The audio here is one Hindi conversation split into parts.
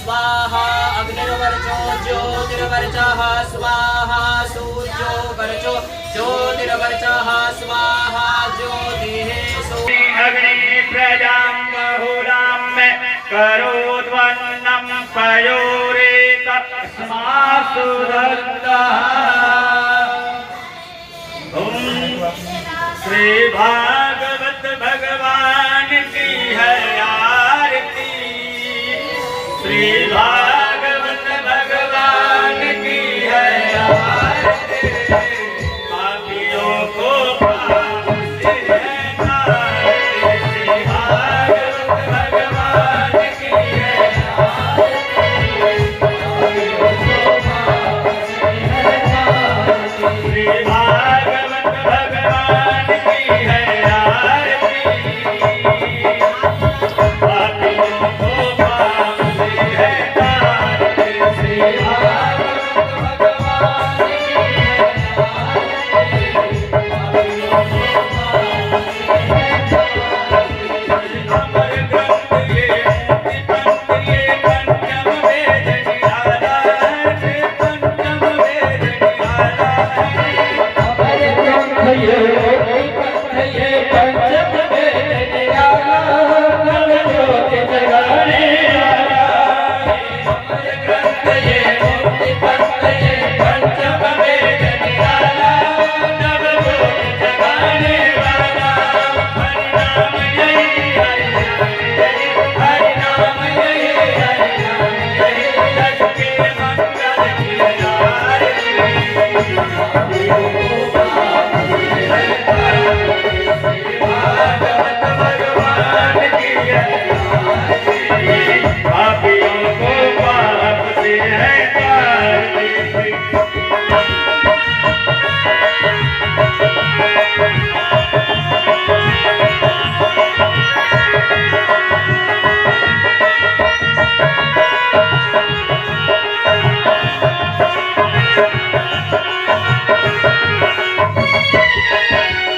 स्वाहा अग्निर्वर्चो ज्योतिर्वर्चः स्वाहा सूर्यो वर्चो ज्योतिर्वर्चः स्वाहा ज्योतिः अग्नि प्रजां बहुलां करोद्वन्नं पयोरेत स्मासु दत्तः श्री भागवत भगवान की है आरती श्री भागवत भगवान की है आरती पापियों को पाप से तारते श्री भागवत भगवान की है आरती श्री भागवत भगवान की है आरती पापियों को पाप से है तारते श्री भागवत भगवान की है अमर ग्रंथ ये पंथ ये पंचम वेद निराला है पंचम वेद निराला है अमर ग्रंथ ये पंचम वेद निराला नव ज्योति जगाने वाला अमर ग्रंथ ये पंथ ये पंचम वेद निराला नव ज्योति जगाने वाला हरि नाम यही हरि नाम यही हरि नाम यही जग के मंगल की आरती भागवत भगवान की है आरती पापियों को पाप से है तारती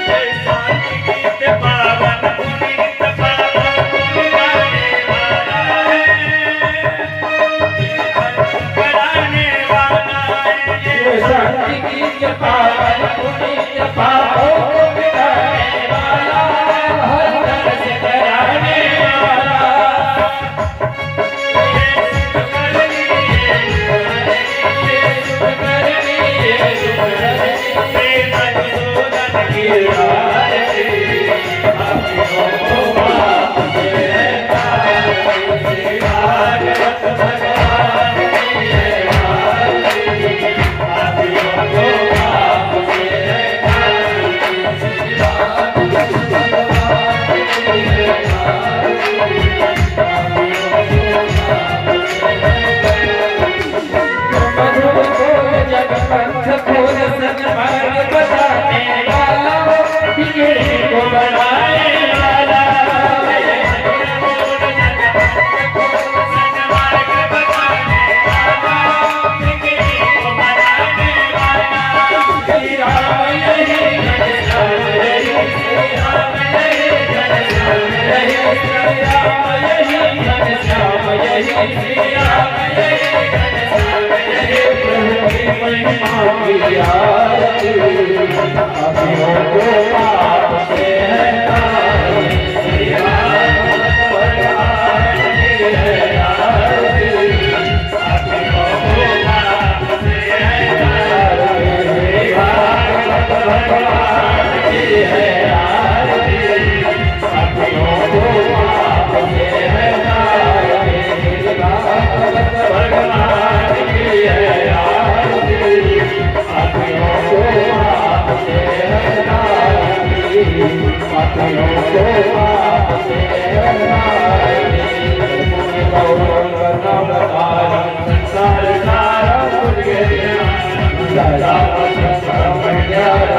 जय शांति गीत पावन पुनीत पावन पुनि गाने वाला है कराने वाला है ये शांति गीत पावन पुनीत पावन पुनि गाने वाला हर दर्श कराने वाला ये सुख करनी ये सुख करनी ये सुख करनी ये मधुसूदन की आरती पापियों को पाप से है तारती श्री भागवत भगवान की है आरती पापियों को पाप से है तारती श्री भागवत भगवान की है आरती पापियों को पाप से है मधुर बोल जग पंथ खोल सन्मार्ग बताने वाला बिगड़ी को बनाने वाला मधुर बोल जग पंथ खोल सन्मार्ग बताने वाला बिगड़ी को बनाने वाला श्री राम यही घनश्याम यही श्री राम यही घनश्याम यही श्री राम यही घनश्याम यही श्री राम यही घनश्याम यही प्रभु की महिमा की आरती पापियों को पाप से है तारती श्री भागवत भगवान की है आरती पापियों को पाप से है तारती श्री भागवत भगवान की है आरती पापियों को पाप से है तारती श्री भागवत भगवान की है आरती पापियों को पाप से है तारती पापियों को पाप से है तारती मुनि गौरव नवतारं संसार सारं तुझे सदा परम ज्ञान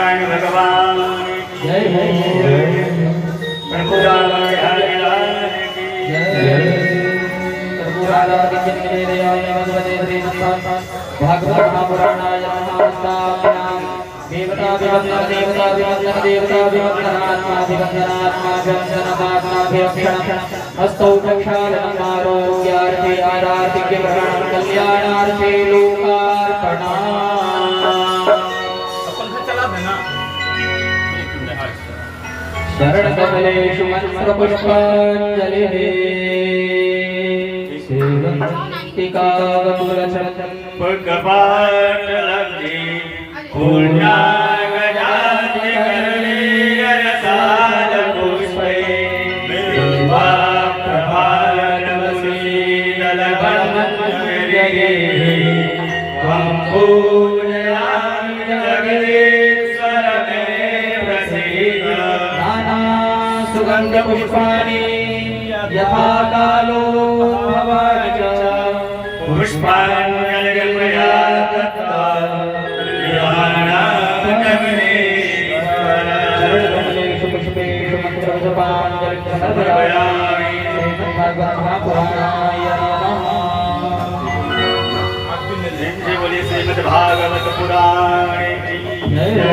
नारायण भगवान जय जय प्रभु राम बिहारी लाल की भागवत महापुराणाय नमः। देवता विवंदन देवता विवंदन देवता विवंदनात्मा विवंदनात्मा विवंदनात्माभिरक्षणं हस्तौ प्रक्षालनम् आरोग्यार्थे आरार्थिक्य ग्रहणं कल्याणार्थे लोकार्पणम्। शरण कमलेषु मंत्रपुष्पाञ्जलिः सेवन्तिका वकुलचरणं पुष्पपाट लब्धि पुण्यागजाति करलीयरसाल पुष्पै बिल्वा प्रभारवसीदलबन्धगिरिः त्वं पूजयामि जगदीश्वर मे प्रसीद। नाना सुगन्ध पुष्पाणि यथा कालो भवानि च पुष्पाञ्जलिर्मया दत्ता शरणकमलेषु पुष्पेषु मंत्रपुष्पाञ्जलिं समर्पयामि। श्रीमद्भागवत महापुराणाय नमः। जय बोलिए श्रीमद्भागवत पुराण की जय जय।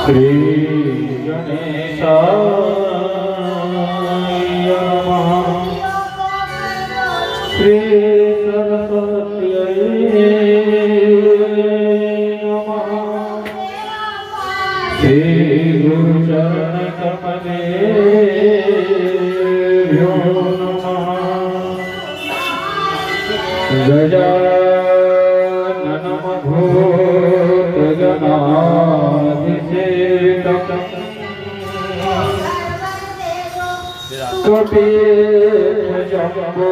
श्री गणेशाय नमः। श्री सरस्वत्यै नमः। श्री गुरुचरण कमलेभ्यो नमः। गजाननं भूतगणाधिसेवितं कपिजम्बो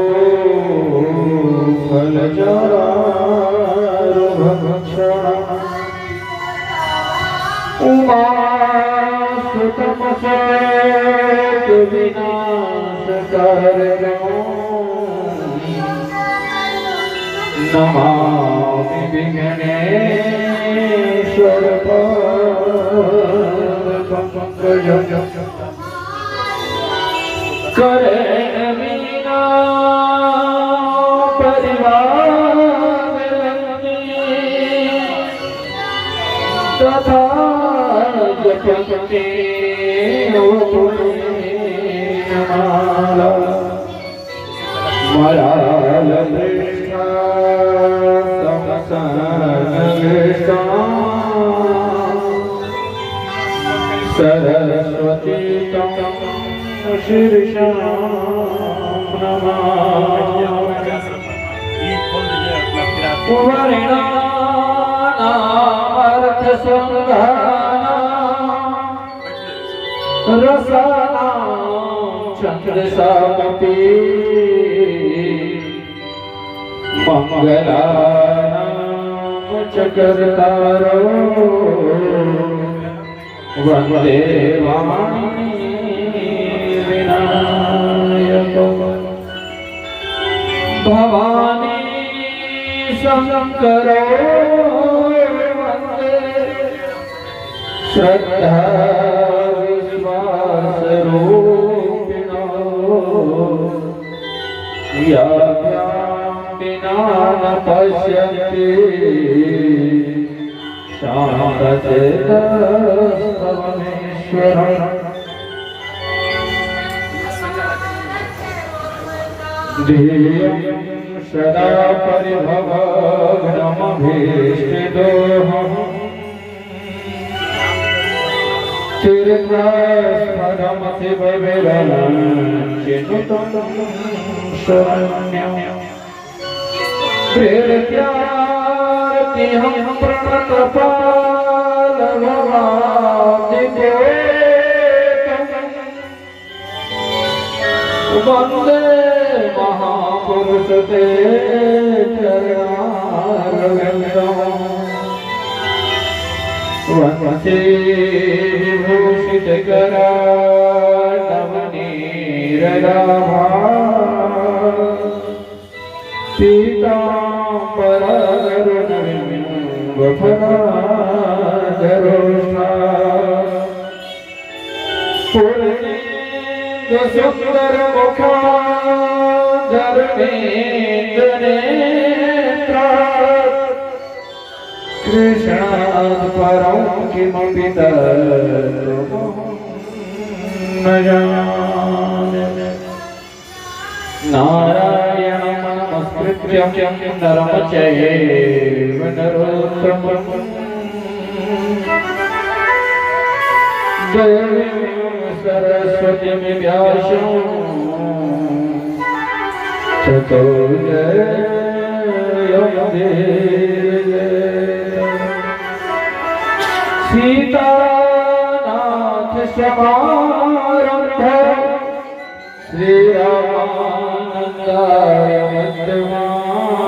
फलचारुभक्षणम् उमासुतमशेकविनाशकारणम् नमामि विघ्नेश्वर पादपङ्कजं। करे वीणा परिवारलक्ष्मी तथा जपन्ते माला मलालदृष्टा समसनगृष्टा सरस्वती तं शीर्षा नमामि। वर्णानामर्थसङ्घानां रसानां छन्दसामपि मंगलानां च कर्तारो वन्दे वाणी विनायको। भवानी शंकरो वन्दे श्रद्धा विश्वास रूपिणो याभ्यां विना न पश्यन्ति शान्तचेतसममेश्वरम्। ध्येयं सदा परिभवग्नमभीष्टदोहम् तीर्थस्मरमतिविरलं चिनुतं शरण्यम् प्रेरत्यार्तिहं प्रणतपालभवादिदेवम् वन्दे महापुरुष ते चरणारविन्दम् वन्दे विभूषितकरानवनीरदाभा पीताम्बरगरुडबिम्बफलाधरोष्णा पूर्णेन्दुसुन्दरमुखाधरणेन्द्रनेत्रा कृष्णात् परं किमपि तत्त्वं न जाने नारायणं नमस्कृत्य नरं चैव नरोत्तमं देवीं सरस्वतीं व्यासं ततो जयमुदीरये सीतानाथ समारम्भः श्रीरामानन्दाय मध्यमाम्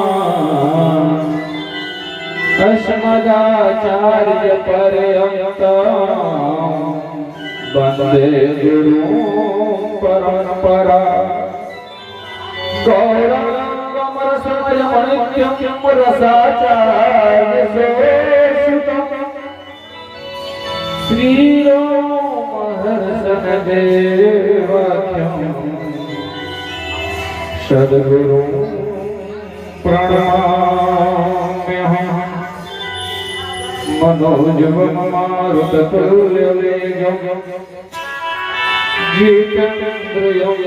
अस्मदाचार्यपर्यन्तं वन्दे गुरुं परम्पराम् गौरङ्गं रसमयमनित्यं रसाचार्यशोषितम् श्रीरामहर्षणदेवाख्यम् सद्गुरुं प्रणमाम्यहम् मनोजवं मारुततुल्यवेगं जितेन्द्रियं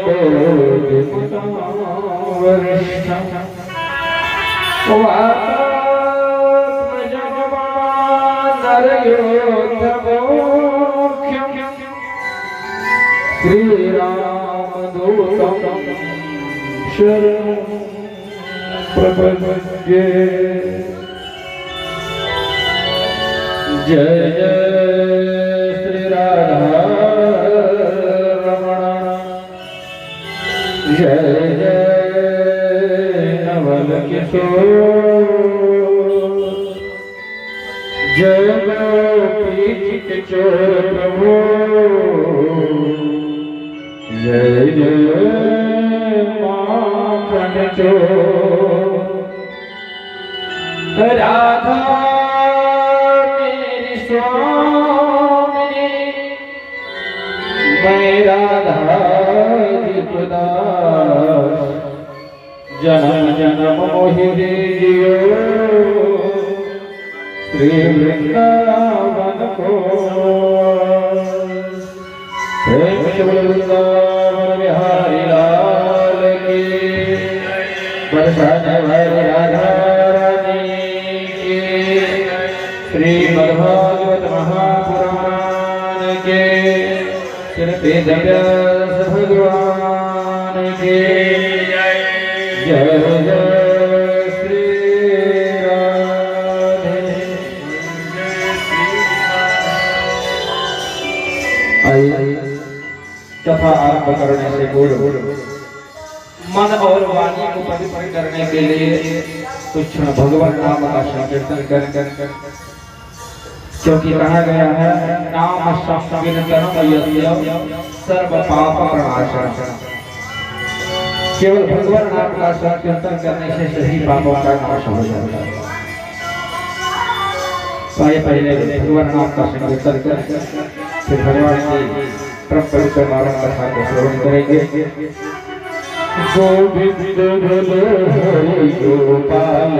वरिष्ठं वातात्मजगमानरयोद्धवोख्यं श्रीरामदूतं शरणं प्रपद्ये। जय जय श्री राधा रमण जय जय नवल किशोर जय गोपी चोर प्रभु जय जय माखन चोर राधा मैं राधादास जन्म जन्म मोहि जियो श्री वृंदावन को प्रेम से वृंदावन बिहारी लाल की बरसाने वाली राधा रानी की श्रीमद्भागवत महापुराण के वेदव्यास भगवान के जय जय श्री राधे। आइए कथा आरंभ करने से पूर्व मन और वाणी को पवित्र करने के लिए कुछ भगवान नाम का संकीर्तन कर क्योंकि कहा गया है नाम सर्व पाप प्रणाशन। केवल भगवान नाम का संकीर्तन करने से सही पापों का नाश हो जाता है। तो ये पहले भगवान नाम का संकीर्तन कर फिर भगवान की परम पवित्र नाम कथा को श्रवण करेंगे। गोविंद गोपाल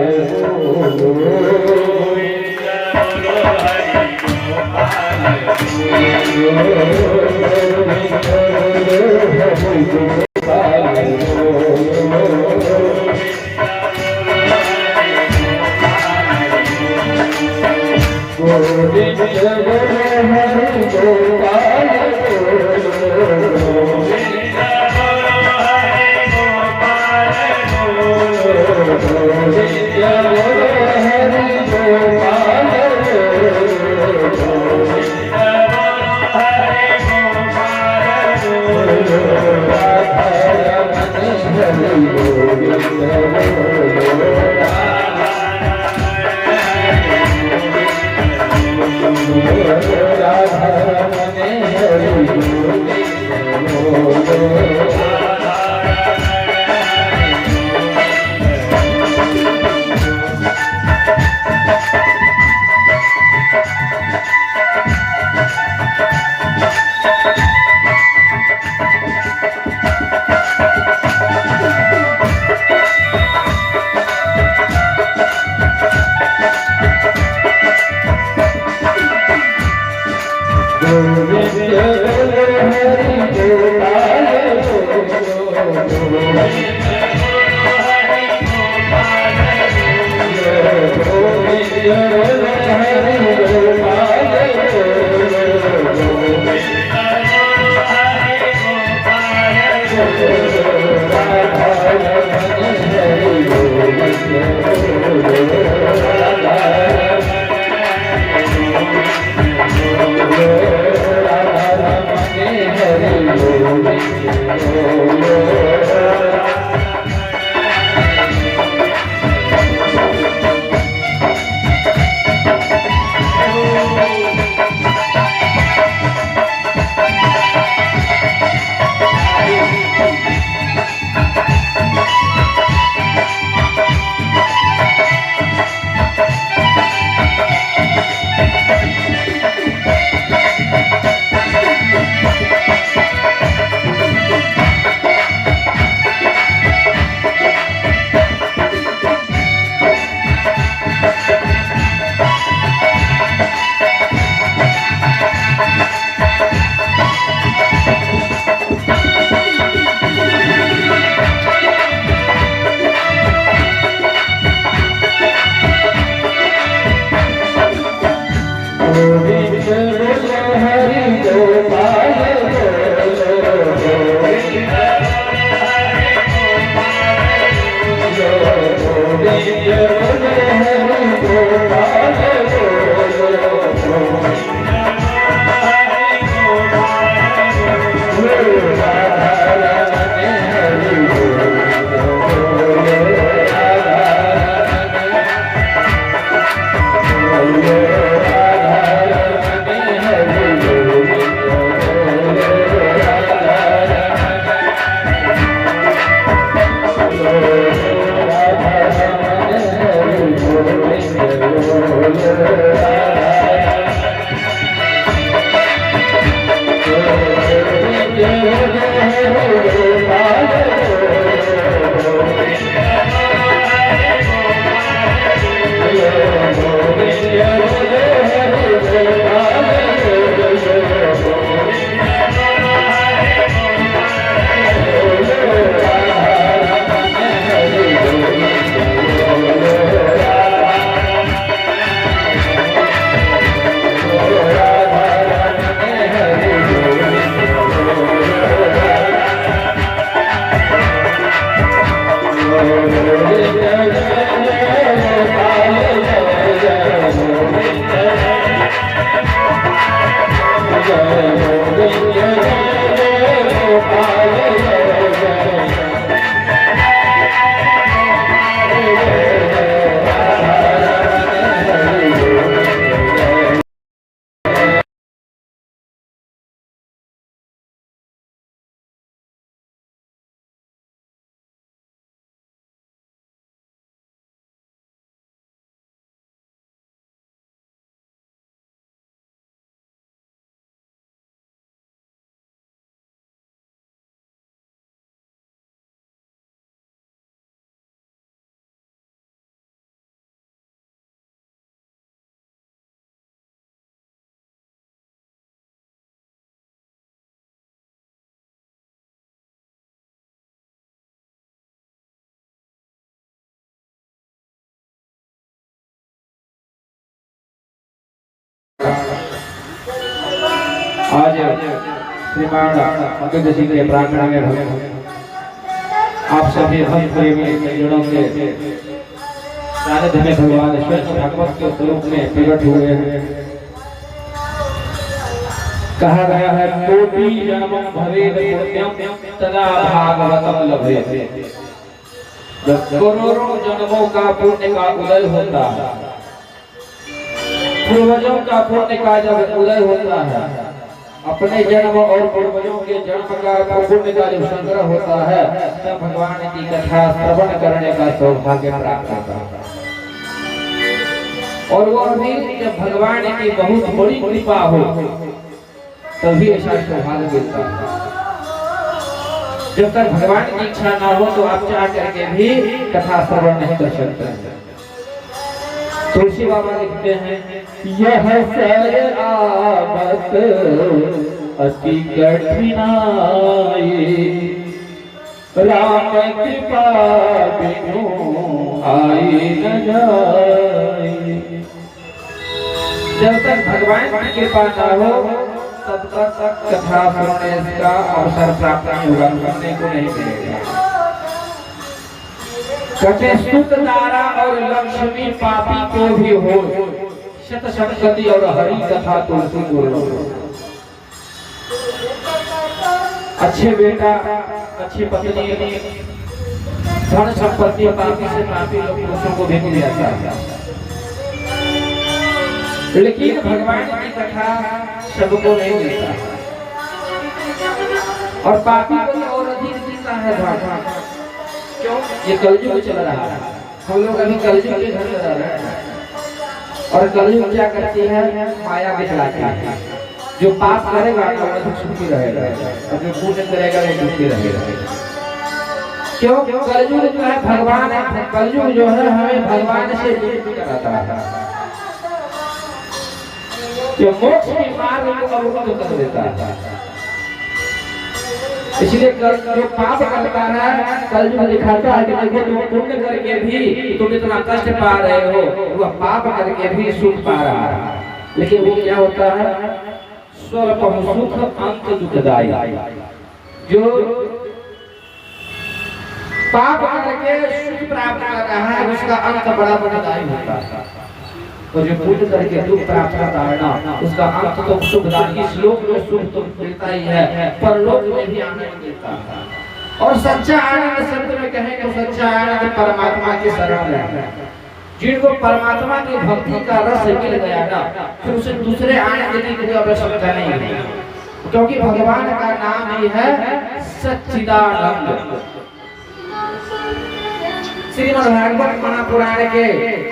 आज श्रीमान मकंद सिंह के प्रांगण में आप सभी भक्त प्रेमी सज्जनों के सानिध्य में भगवान स्वयं भागवत के स्वरूप में प्रकट हुए हैं। कहा गया है कोटि जन्मं भवेद पुण्यम तदा भागवतम लभेत। जब करोड़ों जन्मों का पुण्य का उदय होता है, पूर्वजों का पुण्य का जब उदय होता है, अपने जन्म और पूर्वजों के जन्म का पुण्य का जब संग्रह होता है, तब भगवान की कथा श्रवण करने का सौभाग्य प्राप्त होता है। और वो भी जब भगवान की बहुत बड़ी कृपा हो तभी ऐसा सौभाग्य मिलता है। जब तक भगवान की इच्छा ना हो तो आप चाह करके भी कथा श्रवण नहीं कर सकते। तुलसी बाबा लिखते हैं, यह सर आबत अति कठिनाई, राम कृपा बिनु आई न जाई। जब तक भगवान की कृपा ना हो तब तक कथा सुनने का अवसर प्राप्त नहीं होगा, करने को नहीं मिलेगा। कहते सुत तारा और लक्ष्मी पापी को भी हो, शत संगति और हरि कथा तुलसी बोलो। अच्छे बेटा, अच्छी पत्नी, धन संपत्ति पापी से पापी लोग पुरुषों को भी मिल जाता है, लेकिन भगवान की कथा सबको नहीं मिलता। और पापी को और अधिक मिलता है धन। क्यों? ये कलयुग चल रहा है, हम लोग अभी कलयुग के घर में रह रहे हैं। और कलयुग क्या करती है? माया दिखलाती है। जो पाप करेगा वो सुखी रहेगा, और जो पुण्य करेगा वो दुखी रहेगा। क्यों? कलयुग जो है भगवान है, कलयुग जो है हमें भगवान से दूर कराता है। ये मोक्ष के मार्ग को अवरुद्ध कर देता है। इसलिए जो पाप करता है कलयुग दिखाता है कि देखो तुम पुण्य करके भी तुम इतना कष्ट पा रहे हो, वह पाप करके भी सुख पा रहा है। लेकिन वो क्या होता है? स्वल्प सुख अंत दुखदायी। जो पाप करके सुख प्राप्त कर रहा है उसका अंत बड़ा दुखदायी होता है, और जो पुण्य करके दुख प्राप्त करता है ना उसका अंत तो सुखदायी। इस लोक में सुख तो मिलता ही है, परलोक में भी आनंद मिलता है। और सच्चा आनंद शब्द में कहें तो सच्चा आनंद परमात्मा के शरण है। जिनको परमात्मा की भक्ति का रस मिल गया ना, फिर उसे दूसरे आनंद की कोई आवश्यकता नहीं है, क्योंकि भगवान का नाम ही है सच्चिदानंद। श्रीमद् भागवत महापुराण के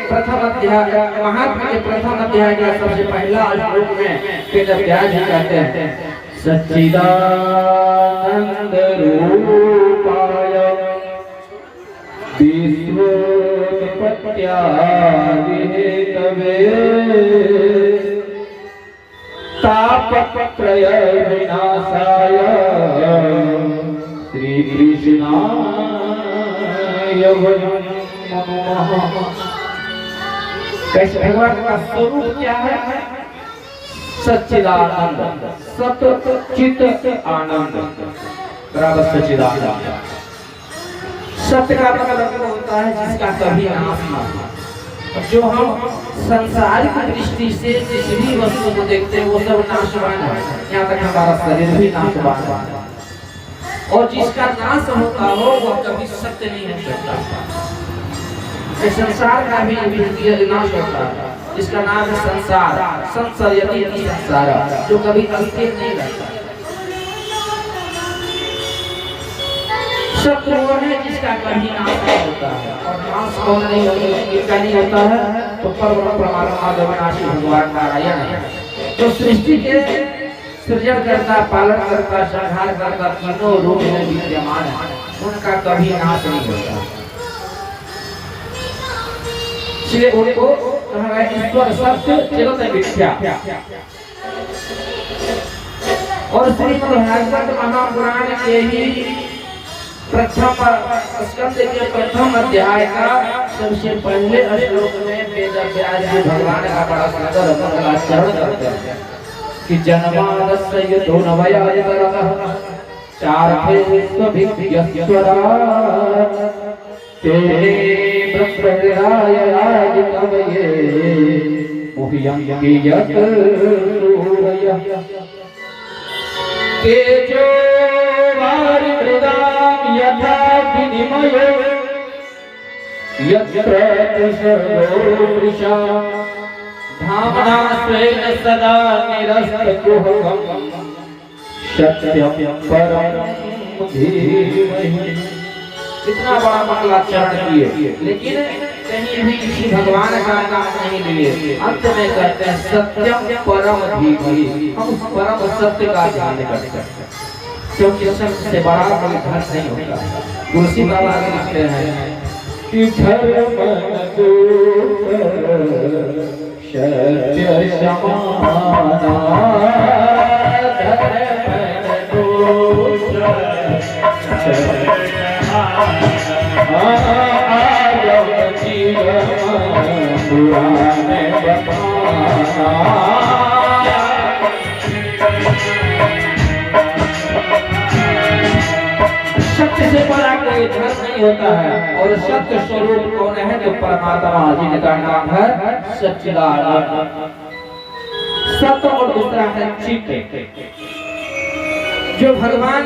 प्रथम अध्याय, महात्मा के प्रथम अध्याय का सबसे पहला श्लोक में वेद व्यास जी कहते हैं, सच्चिदानंद रूपाय विश्वोत्पत्त्यादि हेतवे तापत्रय विनाशाय श्री कृष्णाय कैसे भगवान का स्वरूप क्या है? सच्चिदानंद, सत चित आनंद बराबर सच्चिदानंद। सत्य का मतलब होता है जिसका कभी नाश ना हो। जो हम संसारिक दृष्टि से जिस भी वस्तु को देखते हैं वो सब नाशवान है, यहाँ तक हमारा शरीर भी नाशवान है। और जिसका नाश होता हो वह कभी सत्य नहीं हो सकता। संसार का भी विनाश होता है, जिसका नाम है संसार, संसर्यति संसार, जो कभी अस्थिर नहीं रहता। सत्य वो है जिसका कभी नाश नहीं होता है, और नाश कौन नहीं होता, जिसका नहीं होता है तो परम परमात्मा अविनाशी भगवान नारायण है, जो सृष्टि के सृजन करता, पालन करता, संहार करता, तीनों रूप में विद्यमान है, उनका कभी नाश नहीं होता। इसलिए उनको कहा गया ईश्वर सत्य जगत मिथ्या। और श्रीमद् भागवत महापुराण के ही प्रथम स्कंद के प्रथम अध्याय का सबसे पहले श्लोक में वेद व्यास जी भगवान का बड़ा सुंदर मंगलाचरण करते हैं कि जन्मादस्य यतो नवयायतरतः चार्थे विश्वभिद्यस्वरा तेरे ब्रह्मविराय आदिकवये मुह्यं कियत् सूरयः। तेजो वारिमृदां यथा विनिमयो यत्र तुषारो वृषा धामना स्वेन सदा निरस्तकुहकम् सत्यं परं धीमहि। इतना बड़ा मंगलाचरण किए लेकिन कहीं भी किसी भगवान का नाम नहीं लिए। अंत में कहते हैं सत्यम परम धीमहि, हम उस परम सत्य का ध्यान करते हैं क्योंकि सत्य से बड़ा कोई धर्म नहीं होता। तुलसी बाबा लिखते हैं कि धर्म सत्य समाना सत्य से बड़ा कोई धर्म नहीं होता है। और सत्य स्वरूप कौन है? तो परमात्मा, जिनका नाम है सच्चिदानंद। सत्य और दूसरा है चित्त। जो भगवान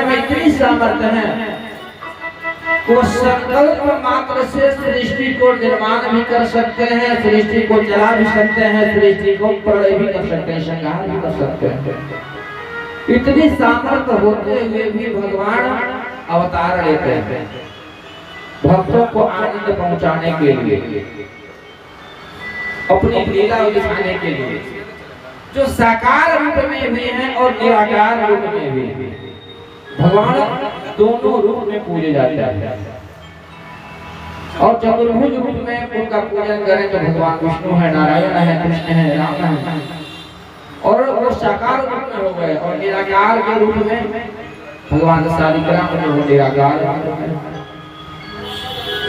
में इतनी सामर्थ्य है वो संकल्प मात्र से सृष्टि को निर्माण भी कर सकते हैं, सृष्टि को चला भी सकते हैं, सृष्टि को प्रलय भी कर सकते हैं, संहार भी कर सकते हैं। इतनी सामर्थ्य होते हुए भी भगवान अवतार लेते हैं भक्तों को आनंद पहुंचाने के लिए, अपनी लीला दिखाने के लिए। जो साकार रूप में भी हैं और निराकार रूप में भी, भगवान दोनों रूप में पूजे जाते हैं। और चतुर्भुज रूप में उनका पूजन करें तो भगवान विष्णु है, नारायण है, कृष्ण है, राम है। और वो साकार रूप में हो गए। और निराकार के रूप में भगवान शालिग्राम जो वो निराकार रूप में,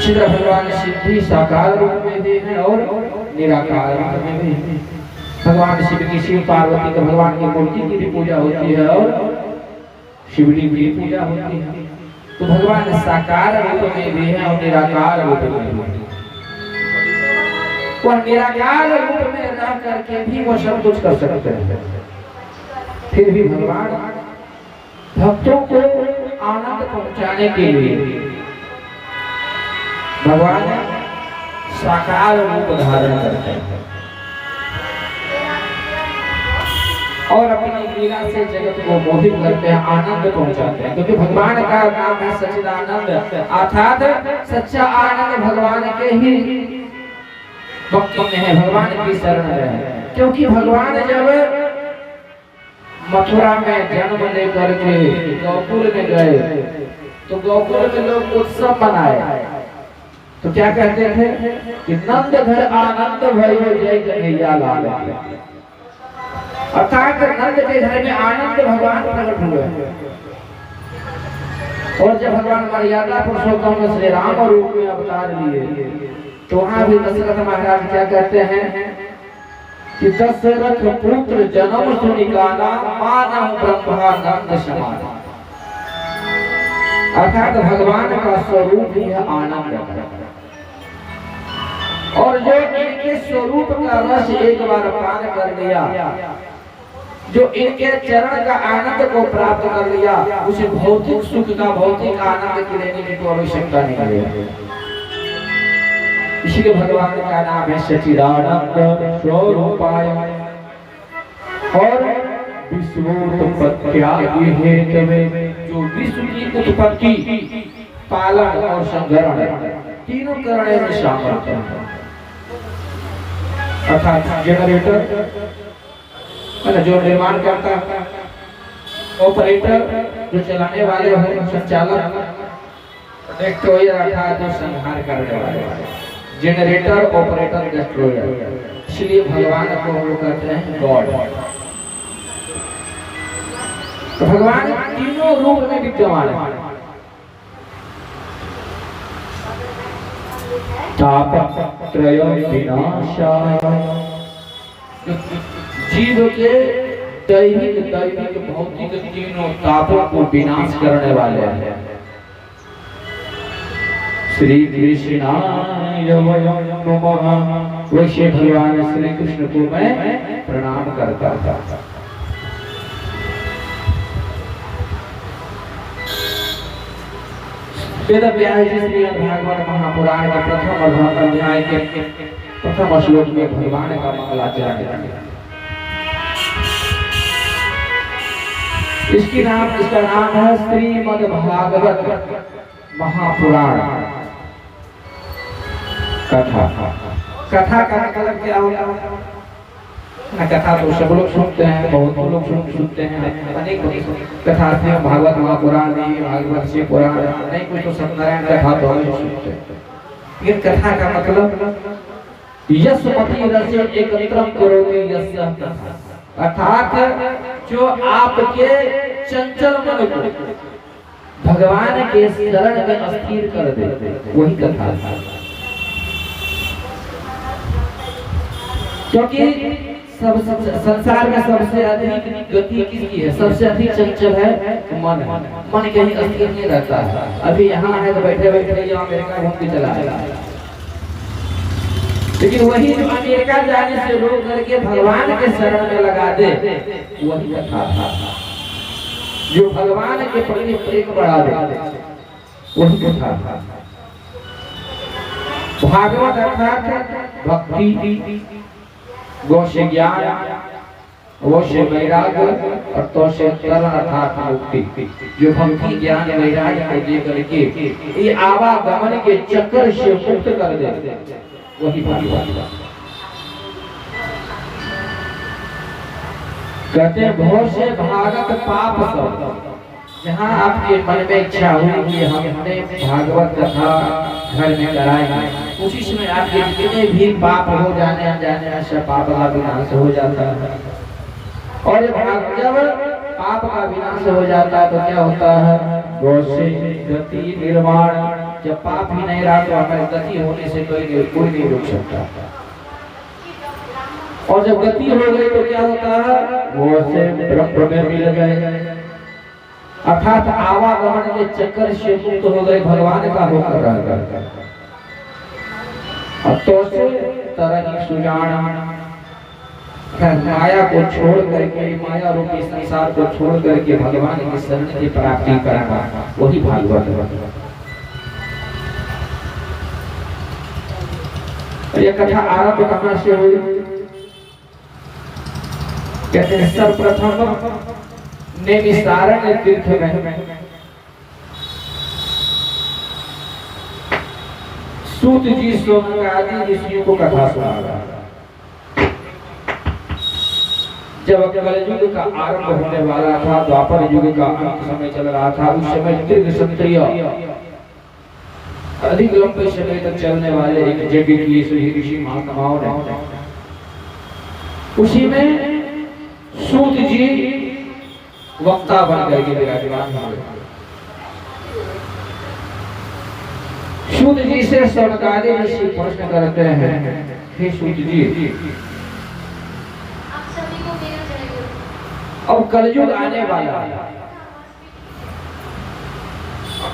शिव भगवान सिद्धि साकार रूप में भी है और निराकार रूप में भी। भगवान शिव की, शिव पार्वती का भगवान की मूर्ति की भी पूजा होती है और शिवलिंग की पूजा होती है। तो भगवान साकार रूप में भी है और निराकार रूप में भी है। वह निराकार रूप में रह करके भी वो सब कुछ कर सकते हैं। फिर भी भगवान भक्तों को आनंद पहुंचाने के लिए भगवान साकार रूप धारण करते हैं और अपनी लीला से जगत को मोहित करते हैं, आनंद पहुंचाते हैं। क्योंकि भगवान का नाम है सच्चिदानंद, अर्थात सच्चा आनंद भगवान के ही भक्तों में है, भगवान की शरण में है। क्योंकि भगवान जब मथुरा में जन्म लेकर के गोकुल में गए तो गोकुल में लोग उत्सव मनाए। तो क्या कहते थे कि नंद घर आनंद भयो जय कन्हैया लाल। अर्थात नंद के घर में आनंद भगवान प्रकट हुए। और जब भगवान मर्यादा पुरुषोत्तम श्री राम रूप में अवतार लिए तो वहां भी दशरथ महाराज क्या कहते हैं कि दशरथ पुत्र जन्म सुनिकाना मानव ब्रह्मानंद समान। अर्थात भगवान का स्वरूप ही है आनंद। और जो इनके स्वरूप का रस एक बार पान कर लिया, जो इनके चरण का आनंद को प्राप्त कर लिया, उसे भौतिक सुख का, भौतिक आनंद की लेने की कोई आवश्यकता नहीं है। इसलिए भगवान का नाम है सच्चिदानंद स्वरूपाय। और विश्वोत्पत्त्यादि हेतवे, जो विश्व की उत्पत्ति, पालन और संहरण तीनों करने में सामर्थ्य है। अर्थात जनरेटर जो निर्माण करता है, ऑपरेटर जो चलाने वाले हो, संचालक, डिस्ट्रॉयर अर्थात जो संहार करने वाले, जनरेटर, ऑपरेटर, डिस्ट्रॉयर। इसलिए भगवान को हम लोग कहते हैं गॉड। तो भगवान तीनों रूप में विद्यमान है। तापत्रय विनाशाय, जीव के दैहिक, भौतिक तीनों तापों को विनाश करने वाले हैं। श्री कृष्णाय वयं नमः। वैसे भगवान श्री कृष्ण को मैं प्रणाम करता था। वेद व्यास जी श्रीमद् भागवत महापुराण के प्रथम अध्याय के प्रथम श्लोक में भगवान का मंगलाचरण है। इसका नाम है श्रीमद् भागवत महापुराण कथा। कथा का मतलब क्या होता है? कथा तो सब लोग सुनते हैं, बहुत लोग सुनते हैं, अनेक कथा थे, भागवत महापुराण नहीं, भागवत से पुराण नहीं, कुछ तो सत्यनारायण कथा तो हम सुनते हैं। लेकिन कथा का मतलब यशमति रसे एकत्रम करोति यस्य, अर्थात जो आपके चंचल मन को भगवान के शरण में अस्थिर कर दे, वही कथा है। क्योंकि सब संसार में सबसे अधिक गति किसकी है? सबसे अधिक चंचल है मन। मन कहीं अस्थिर नहीं रहता है। अभी यहाँ है तो बैठे बैठे यहाँ अमेरिका घूम के चला है, लेकिन वही जो अमेरिका जाने से रोक करके भगवान के शरण में लगा दे, वही कथा था। जो भगवान के प्रति प्रेम बढ़ा दे, वही कथा था। भागवत अर्थात भक्ति, गो से ज्ञान, वो से वैराग्य और तो से तरल अर्थात मुक्ति। जो भक्ति ज्ञान वैराग्य को दे करके ये आवागमन के चक्कर से मुक्त कर दे, वही भागवत। कहते हैं बहुत से भागत पाप सब। जहाँ आपके मन में इच्छा हुई कि हमने भागवत कथा घर में कराएंगे, उसी समय आपके जितने भी पाप हो जाने अनजाने से पाप का विनाश हो जाता है। और जब पाप का विनाश हो जाता है तो क्या होता है? गौसे गति निर्माण। जब पाप ही नहीं रहा तो हमारी गति होने से कोई नहीं रोक सकता। और जब गति हो गई तो क्या होता है? गौसे ब्रह्म में मिल गए, अर्थात आवागमन के चक्कर से मुक्त हो गए, भगवान का होकर रह गए। अब तो से तरह सुजान, माया को छोड़ करके, माया रूपी संसार को छोड़ करके भगवान की शरण की प्राप्ति करना, वही भागवत है। यह कथा आरंभ कहाँ से हुई? कहते हैं सर्वप्रथम नैमिषारण्य तीर्थ में सूत जी शौनक आदि ऋषियों को कथा सुनाया। जब कलयुग का आरंभ होने वाला था, द्वापर युग का अंत समय चल रहा था, उस समय दीर्घ क्षत्रिय अधिक लंबे समय तक चलने वाले एक यज्ञ किए सभी ऋषि महात्माओं ने। उसी में सूत जी वक्ता बन करके विराजमान हुए। सूत जी से शौनकादि ऋषि प्रश्न करते हैं, हे सूत जी, अब कलयुग आने वाला है।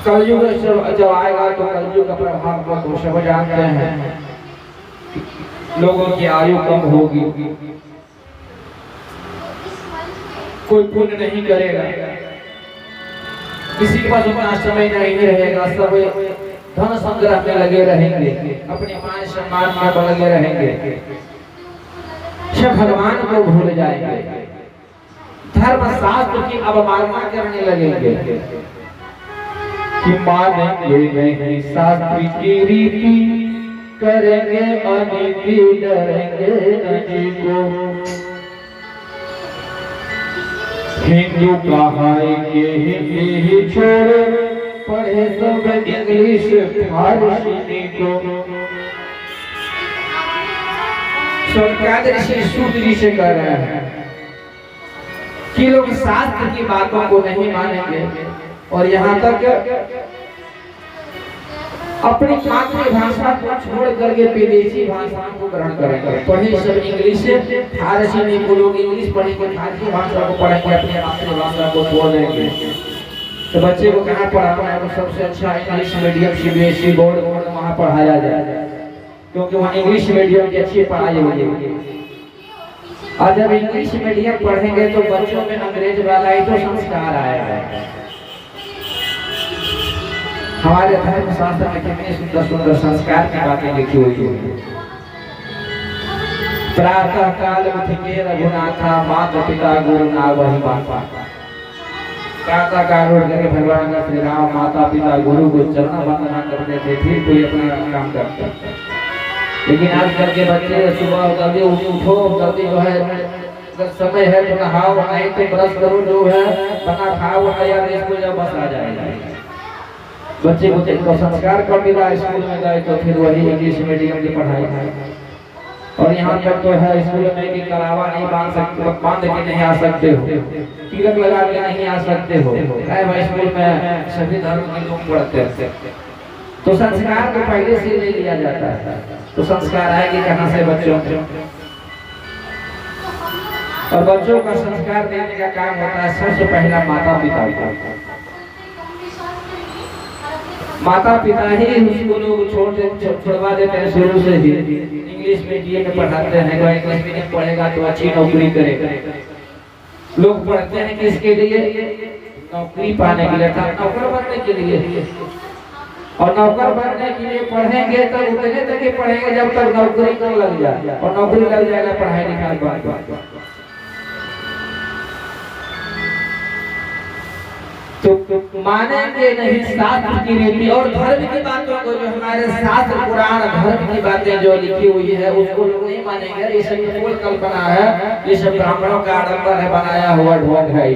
कलयुग जब आएगा तो कलयुग का प्रभाव को सब जानते हैं। लोगों की आयु कम होगी, कोई पुण्य नहीं करेगा, किसी के पास उतना समय नहीं रहेगा, सब धन संग्रह में लगे रहेंगे, अपने मान सम्मान में लगे रहेंगे, सब भगवान को भूल जाएंगे, धर्म शास्त्र की अवमानना करने लगेंगे कि मानेंगे नहीं शास्त्र की रीति, करेंगे अनिति, डरेंगे नहीं को। हिंदू कहाएंगे हिंदी छोड़, पढ़े सब इंग्लिश फारसी को। शौनकादि ऋषि सूत जी से कह रहे हैं कि लोग शास्त्र की बातों को नहीं मानेंगे और यहाँ तक अपनी मातृभाषा को छोड़ करके विदेशी भाषाओं को ग्रहण करेंगे। पढ़े सब इंग्लिश, फारसी में लोग इंग्लिश पढ़ेंगे, फारसी भाषा को पढ़ेंगे, अपनी मातृभाषा को छोड़ देंगे। तो बच्चे को कहाँ पढ़ाना है? तो सबसे अच्छा इंग्लिश मीडियम सीबीएसई बोर्ड वहाँ पढ़ाया जाए, क्योंकि वहाँ इंग्लिश मीडियम की अच्छी पढ़ाई होगी। और जब इंग्लिश मीडियम पढ़ेंगे तो बच्चों में अंग्रेज वाला ही तो संस्कार आएगा। हमारे धर्म शास्त्र में कितने सुंदर सुंदर संस्कार की बातें लिखी हुई है। प्रातः काल उठ के रघुनाथा माता पिता गुरु ना वही माता। प्रातः काल उठ के भगवान श्री राम माता पिता गुरु को चरण वंदना करते थे, फिर कोई अपना काम करता। लेकिन आजकल के बच्चे सुबह जल्दी उठो, जल्दी जो है अगर समय है तो नहाओ, नहीं तो ब्रश करो, जो है बना खाओ या स्कूल जाओ, बस आ जाएगा। बच्चे को संस्कार कर मिला, स्कूल में गए तो फिर वही इंग्लिश मीडियम की पढ़ाई है। और यहाँ तक तो है स्कूल में कि कलावा नहीं बांध सकते, बांध के नहीं आ सकते हो, तिलक लगा के नहीं आ सकते हो। स्कूल में सभी धर्म के लोग पढ़ते हैं, तो संस्कार को पहले से ले लिया जाता है। तो संस्कार आएगी कहाँ से बच्चों को? और बच्चों का संस्कार देने का काम होता है सबसे पहला माता पिता का। माता पिता ही उसको लोग छोड़वा देते हैं शुरू से ही। इंग्लिश मीडियम में पढ़ाते हैं, कोई इंग्लिश मीडियम पढ़ेगा तो अच्छी नौकरी करेगा। लोग पढ़ते हैं किसके लिए? नौकरी पाने के लिए, नौकर बनने के लिए। और नौकर बनने के लिए पढ़ेंगे तो उतने तक ही पढ़ेंगे जब तक नौकरी न लग जाए, और नौकरी लग जाएगा पढ़ाई लिखाई बंद। तो मानेंगे नहीं शास्त्र की रीति और धर्म की बातों को, जो हमारे शास्त्र पुराण धर्म की बातें जो लिखी हुई है उसको लोग नहीं मानेंगे। ये सब मूल कल्पना है, ये सब ब्राह्मणों का आडंबर है, बनाया हुआ ढोंग है।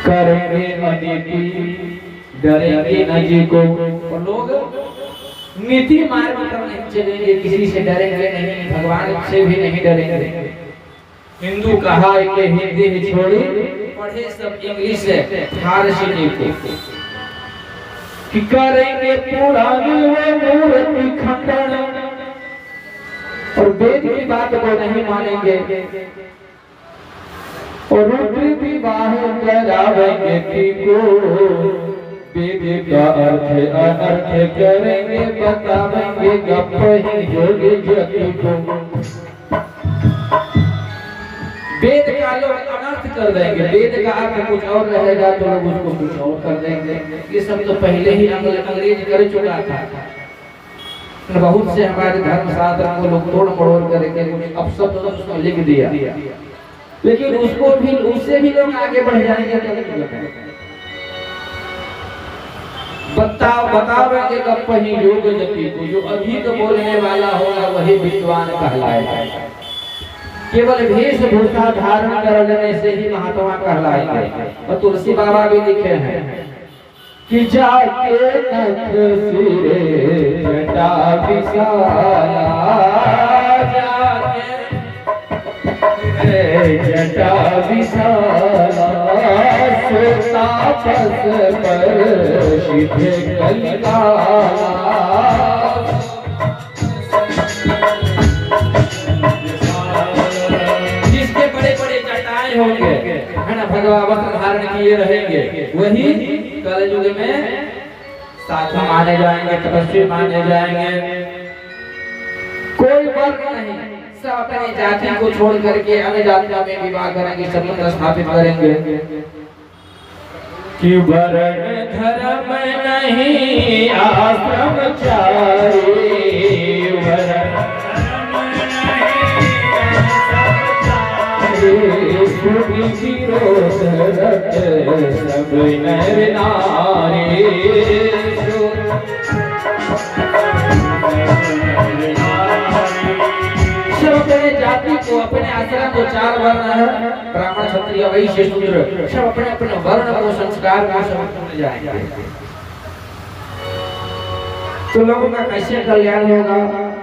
करेंगे अनिति डरेंगे न जी को, लोग नीति मार्ग पर नहीं चलेंगे, किसी से डरेंगे नहीं, भगवान से भी नहीं डरेंगे। हिंदू कहा कि हिंदी छोड़ी पढ़े सब इंग्लिश फारसी को, कि करेंगे पुरानी मूर्ति खंडन और वेद की बात को नहीं मानेंगे, और रुद्र विवाह करावेंगे को, वेद का अर्थ अनर्थ करेंगे, बतावेंगे गप ही जोगे जति को। वेद का लोग अनर्थ कर देंगे, वेद का अर्थ कुछ और रहेगा तो लोग उसको कुछ और कर देंगे। ये सब तो पहले ही अंग्रेज कर चुका था। बहुत से हमारे धर्म शास्त्र को लोग तोड़ मरोड़ करके कुछ अपशब्द उसको लिख दिया, लेकिन उसको भी, उससे भी लोग आगे बढ़ जाएंगे। बतावेंगे गप ही योग जति को, जो अधिक बोलने वाला होगा वही विद्वान कहलाएगा। केवल वेशभूषा धारण कर लेने से ही महात्मा कहलाएंगे। और तुलसी बाबा भी लिखे हैं कि जाके नख सिरे जटा विशाला, जाके जटा विशाला, सोता पस पर सीधे कलिकाला। होंगे है ना, भगवान वस्त्र धारण किए रहेंगे, वही कलयुग में साधु माने जाएंगे, तपस्वी माने जाएंगे। कोई वर्ण नहीं, सब अपनी जाति को छोड़ करके अन्य जातियों में विवाह करेंगे, संबंध स्थापित करेंगे। कि वर्ण धर्म नहीं आश्रम चाहे, सब नर नारी, सब अपने जाति को, अपने आश्रम को, 4 वर्ण है, ब्राह्मण क्षत्रिय वैश्य शूद्र, सब अपने अपने वर्ण को, संस्कार को सब भूल जाएंगे। तो लोगों का कैसे कल्याण होगा?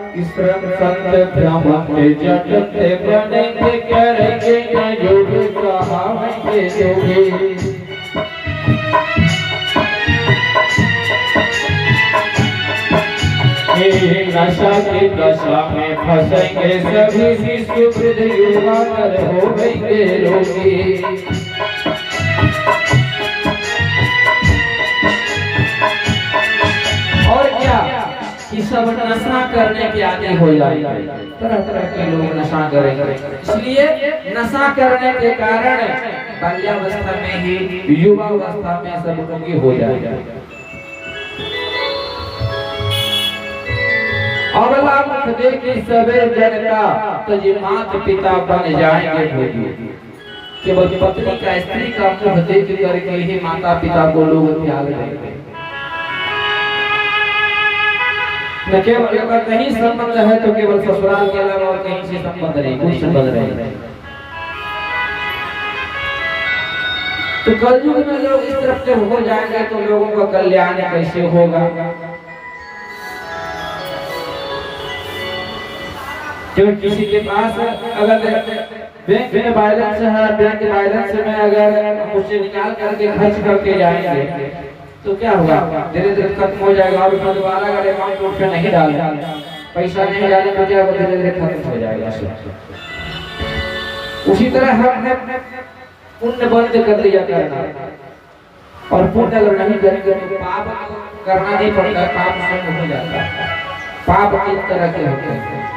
श्रम संत ब्राह्मण के जगते बनेंगे, करेंगे न जो भी कहावेंगे जोगे। नशा की दशा में फंसेंगे सभी शिशु वृद्ध युवा नर होवेंगे रोगी। और क्या कि सब नशा करने के आदि हो जाएंगे, तरह तरह के लोग नशा करेंगे। इसलिए नशा करने के कारण बाल्यावस्था में ही युवावस्था में सब रोगी हो जाएगा। अबला मुख देखी सबे जनता तजी मात पिता बन जाएंगे भोगी। केवल पत्नी का स्त्री का मुख देख करके ही माता पिता को लोग त्याग देंगे। न केवल अगर कहीं संबंध है तो केवल ससुराल के अलावा और कहीं से संबंध नहीं, कोई संबंध नहीं। तो कलयुग में लोग इस तरफ से हो जाएंगे तो लोगों का कल्याण कैसे होगा? क्योंकि किसी के पास अगर बैंक में बैलेंस है, बैंक बैलेंस में अगर उससे निकाल करके खर्च करके जाएंगे तो क्या होगा? धीरे धीरे खत्म हो जाएगा। और दोबारा अगर अकाउंट उठ पे नहीं डाले, पैसा नहीं डाले तो क्या धीरे धीरे खत्म हो जाएगा। उसी तरह हम पुण्य बंद कर दिया करना, और पुण्य अगर नहीं करेंगे तो पाप करना नहीं पड़ता, पाप स्वयं हो जाता है। पाप किस तरह के होते हैं?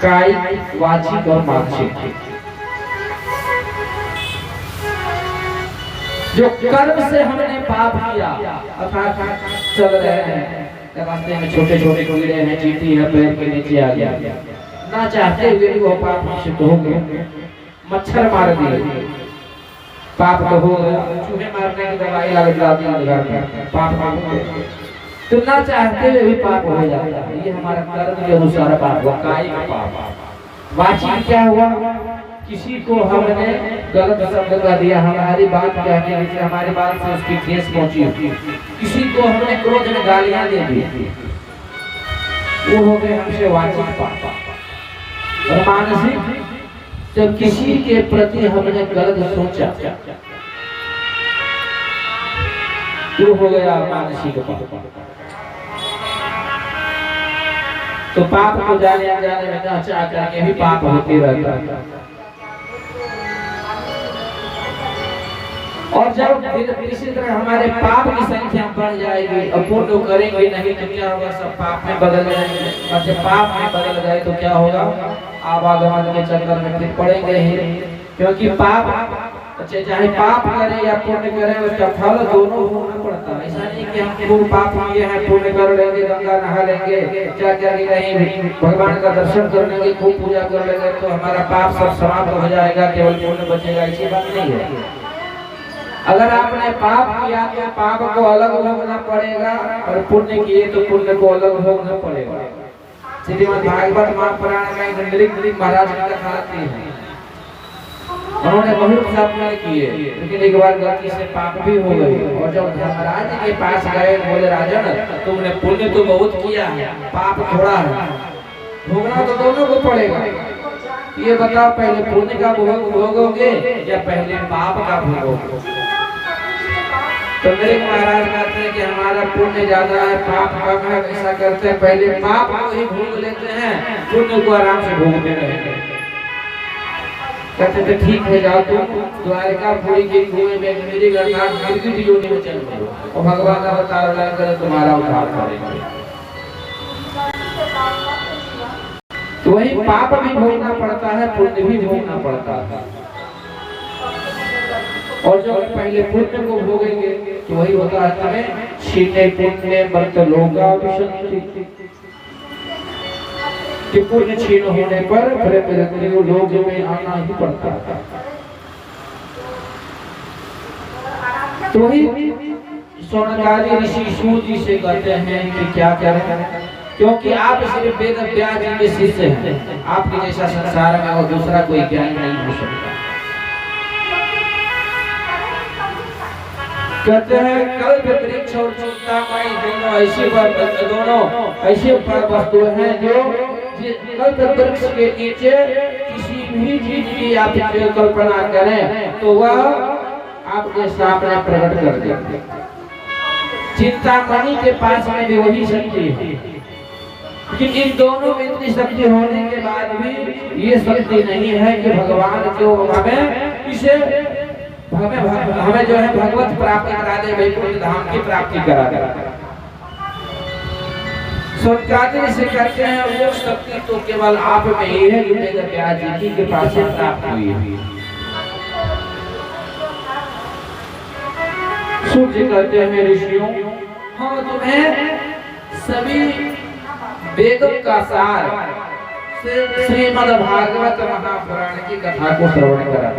कायिक, वाचिक और मानसिक। जो कर्म से हमने पाप किया अर्थात चल रहे हैं रास्ते में, छोटे छोटे कीड़े हैं, चींटी है, पैर के नीचे आ गया, ना चाहते हुए वो पाप से हो गए। मच्छर मार दिए, पाप तो हो गया। चूहे मारने की दवाई लग जाती है घर में, पाप हो गया। तो ना चाहते हुए भी पाप हो जाता है। ये हमारा कर्म के अनुसार पाप हुआ, कायिक पाप। वाचिक क्या हुआ? किसी को हमने गलत शब्द कह दिया, हमारी बात कहने से हमारी बात से उसकी ठेस पहुंची, किसी को हमने क्रोध में गालियां दे दी, वो हो गए हमसे वाचिक पाप। और मानसिक, जब किसी के प्रति हमने गलत सोचा तो हो गया मानसिक पाप। तो पाप को जाने अनजाने में ना चाह करके भी पाप होते रहता है। और जब इसी तरह हमारे पाप की संख्या बढ़ जाएगी, अब पुण्य करेंगे नहीं तो क्या होगा? सब पाप में बदल जाएंगे। और जब पाप में बदल जाए तो क्या होगा? आवागमन के चक्कर में फिर पड़ेंगे ही, क्योंकि पाप चाहे पाप करें या पुण्य करें उसका फल दोनों भोगना पड़ता है। ऐसा नहीं कि हम खूब पाप किए हैं, पुण्य कर लेंगे, गंगा नहा लेंगे, क्या क्या नहीं, भगवान का दर्शन कर लेंगे, खूब पूजा कर लेंगे तो हमारा पाप सब समाप्त हो जाएगा, केवल पुण्य बचेगा, ऐसी बात नहीं है। अगर आपने पाप किया तो पाप को अलग भोगना पड़ेगा, और पुण्य किए तो पुण्य को अलग भोगना पड़ेगा। श्रीमद् भागवत महापुराण में नृप महाराज की कथा आती है। उन्होंने बहुत साधना किए, लेकिन एक बार गलती से पाप भी हो गई। और जब धर्मराज के पास गए, बोले राजन तुमने पुण्य तो बहुत किया है, पाप थोड़ा है, भोगना तो दोनों को पड़ेगा। ये बताओ पहले पुण्य का भोग भोगोगे या पहले पाप का भोगोगे? तो मेरे महाराज कहते हैं कि हमारा पुण्य ज्यादा है, पाप कम है। ऐसा करते हैं पहले पाप को ही भोग लेते हैं, पुण्य को आराम से भोगते रहेंगे। कहते थे ठीक है, जाओ तुम द्वारिकापुरी के कुएं में मेरी गंगा गिरगिट योनि में चल गए और भगवान का अवतार लेकर तुम्हारा उद्धार करेंगे। तो वही पाप भी भोगना पड़ता है, पुण्य भी भोगना पड़ता है। और जो पहले पुण्य को भोगेंगे तो वही होता है तुम्हें छीने पुण्य मर्त लोगा विशंति, कि पुण्य छीन होने पर फिर लोग में आना ही पड़ता है। तो वही स्वर्णकाली ऋषि सूत जी से कहते हैं कि क्या करें, क्योंकि आप सिर्फ वेद व्यास जी के शिष्य हैं, आपके जैसा संसार में और दूसरा कोई ज्ञान नहीं हो सकता। कहते हैं कल्प वृक्ष और चिंतामणि दोनों ऐसी वस्तुएं हैं जो कल्प वृक्ष के नीचे किसी भी चीज की आप कल्पना करें तो वह आपके सामने प्रकट कर देंगे। चिंतामणि के पास में भी वही शक्ति है, लेकिन इन दोनों में इतनी शक्ति होने के बाद भी ये शक्ति नहीं है कि भगवान जो हमें इसे हमें जो है भगवत प्राप्ति करा दे, वैकुंठ धाम की प्राप्ति करा दे। स्वर्णकाली से कहते हैं वो शक्ति तो केवल आप में ही है, जो वेद व्यास जी के पास से प्राप्त हुई है। शुभ जी कहते हैं ऋषियों, हम तुम्हें सभी वेदों का सार श्रीमद् भागवत महापुराण की कथा को श्रवण करा,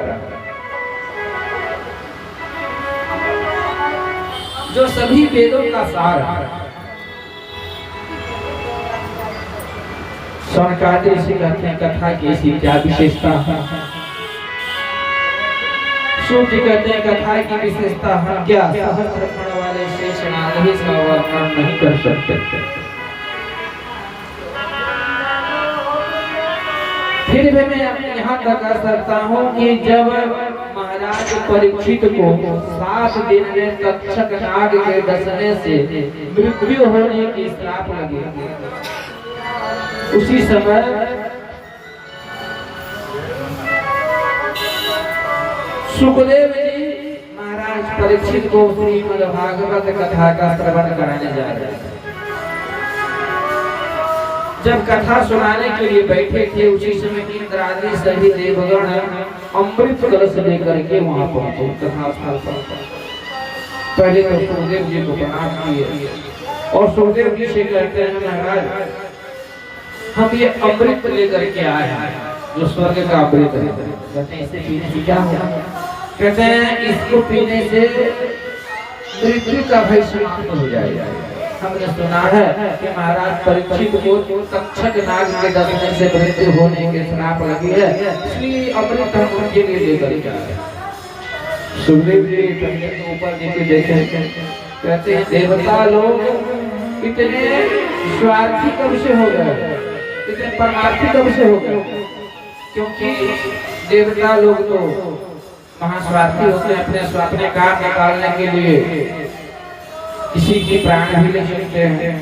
जो सभी वेदों का सार है। सौनकादि ऋषि कहते हैं कथा की ऐसी क्या विशेषता है। शुभ जी कहते हैं कथा की विशेषता हम क्या सहस्त्र वाले शेषनाग ही इसका वर्णन नहीं कर सकते। फिर भी मैं यहाँ तक कर सकता हूँ कि जब महाराज परीक्षित को 7 दिन में तक्षक नाग के डसने से मृत्यु होने की श्राप लगी, उसी समय सुखदेव जी महाराज परीक्षित को श्रीमद् भागवत कथा का श्रवण कराने जा रहे हैं। जब कथा सुनाने के लिए बैठे थे, उसी समय इंद्र आदि सभी देवगण अमृत कलश लेकर के वहां पहुंचे कथा स्थल पर। पहले तो सुखदेव जी को प्रणाम किए और सुखदेव जी से कहते हैं महाराज हम ये अमृत लेकर के आए हैं, जो स्वर्ग का अमृत है। कहते हैं इसे पीने से क्या होगा? कहते हैं इसको पीने से मृत्यु का भय समाप्त हो जाएगा। हमने सुना है कि महाराज परीक्षित को तक्षक नाग के डसने से मृत्यु होने के श्राप लगी है, इसलिए अमृत हम उनके लिए लेकर के आए। सुखदेव जी पहले तो ऊपर नीचे देखे, कहते हैं देवता लोग इतने स्वार्थी कब से हो गए, इतने परमार्थी कब से हो गए? क्योंकि देवता लोग तो महास्वार्थी होते हैं, अपने काम निकालने के लिए किसी की प्राण भी ले सकते हैं।